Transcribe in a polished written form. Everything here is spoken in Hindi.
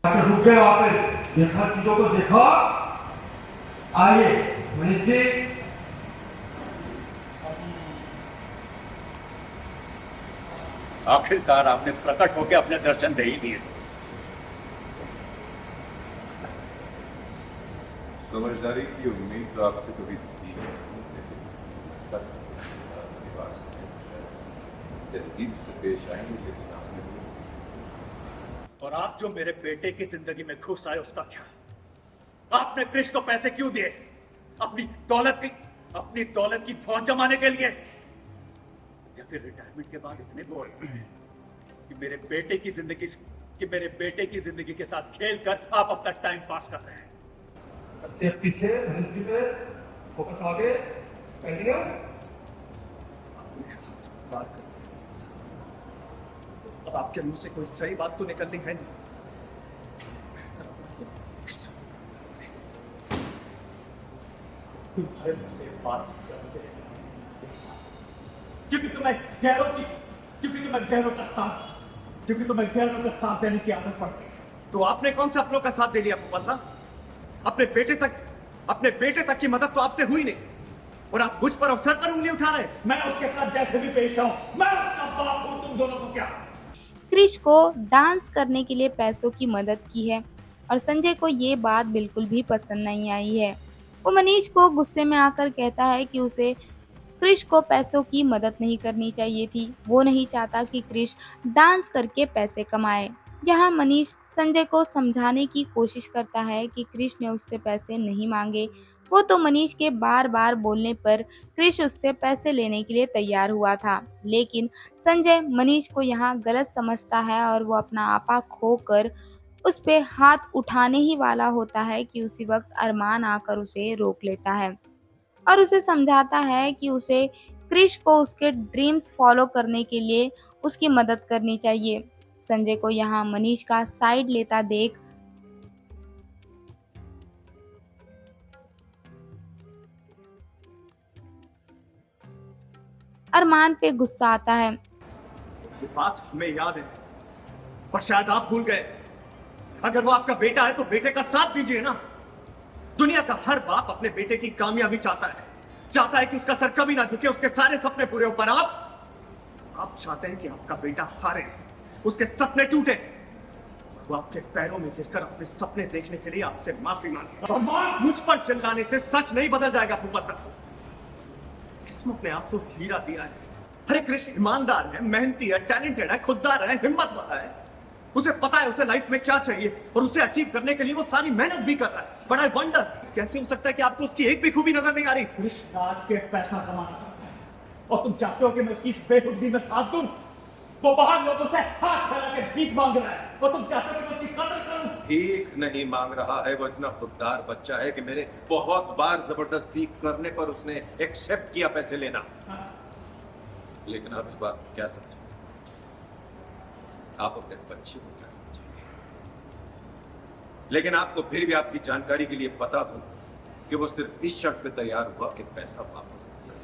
रुक गए वहां पे, देखा चीजों को देखा। आइए मनीष जी। आखिरकार आपने प्रकट होकर अपने दर्शन दे ही दिए। समझदारी की उम्मीद तो आपसे कभी थी नहीं, तहजीब से पेश आएंगे, लेकिन आपने और आप जो मेरे बेटे की जिंदगी में घुस आए उसका क्या? आपने क्रिश को पैसे क्यों दिए? अपनी दौलत की फौज जमाने के लिए, या फिर रिटायरमेंट के बाद इतने बोल कि मेरे बेटे की जिंदगी के साथ खेलकर आप अपना टाइम पास कर रहे हैं। पीछे मनीष जी पे फोकस, आगे कंटिन्यू। बार कर अब आपके मुंह से कोई सही बात तो निकलनी है नहीं। तुम्हारे मुंह से बात करते हैं क्योंकि तुम्हें गैरों का स्थान देने की आदत पड़ती है। तो आपने कौन से अपनों का साथ दे लिया फूफा साहब? अपने बेटे तक की मदद तो आपसे हुई नहीं, और आप मुझ पर और सर पर उंगली उठा रहे हैं। मैं उसके साथ जैसे भी पेश आऊं, मैं उसका बाप हूं, तुम दोनों को क्या? क्रिश को डांस करने के लिए पैसों की मदद की है और संजय को ये बात बिल्कुल भी पसंद नहीं आई है। वो मनीष को गुस्से में आकर कहता है कि उसे क्रिश को पैसों की मदद नहीं करनी चाहिए थी। वो नहीं चाहता कि क्रिश डांस करके पैसे कमाए। यहाँ मनीष संजय को समझाने की कोशिश करता है कि क्रिश ने उससे पैसे नहीं मांगे। वो तो मनीष के बार बार बोलने पर क्रिश उससे पैसे लेने के लिए तैयार हुआ था, लेकिन संजय मनीष को यहाँ गलत समझता है और वो अपना आपा खोकर उस पे हाथ उठाने ही वाला होता है कि उसी वक्त अरमान आकर उसे रोक लेता है और उसे समझाता है कि उसे क्रिश को उसके ड्रीम्स फॉलो करने के लिए उसकी मदद करनी चाहिए। संजय को यहाँ मनीष का साइड लेता देख अरमान पे गुस्सा आता है। ये बात हमें याद है, पर शायद आप भूल गए। अगर वो आपका बेटा है तो बेटे का साथ दीजिए ना। दुनिया का हर बाप अपने बेटे की कामयाबी चाहता है कि उसका सर कभी ना झुके, उसके सारे सपने पूरे हो। पर आप चाहते हैं कि आपका बेटा हारे, उसके सपने टूटे, वो आपके पैरों में गिरकर अपने सपने देखने के लिए आपसे माफी मांगे। मुझ पर चिल्लाने से सच नहीं बदल जाएगा फूफा साहब। किस्मत ने आपको हीरा दिया है। अरे क्रिश ईमानदार है, मेहनती है, टैलेंटेड है, खुददार है, हिम्मत वाला है। उसे पता है उसे लाइफ में क्या चाहिए और उसे अचीव करने के लिए वो सारी मेहनत भी कर रहा है। बट आई वंडर, कैसे हो सकता है कि आपको उसकी एक भी खूबी नजर नहीं आ रही? क्रिश राज के पैसा कमाना चाहता है और तुम चाहते हो कि मैं उसकी इस बेखुदी में साथ दूं? वो बाहर लोगों से हाथ फैला के भीख मांग रहा है और तुम चाहते हो कि मैं उसकी कदर करूं? भीख नहीं मांग रहा है, वो इतना खुददार बच्चा है कि मेरे बहुत बार जबरदस्ती करने पर उसने एक्सेप्ट किया पैसे लेना। लेकिन आप इस बात को क्या समझे? आप अपने बच्चे को क्या समझेंगे? लेकिन आपको फिर भी आपकी जानकारी के लिए बता दूं कि वो सिर्फ इस शर्त पे तैयार हुआ कि पैसा वापस करेगा।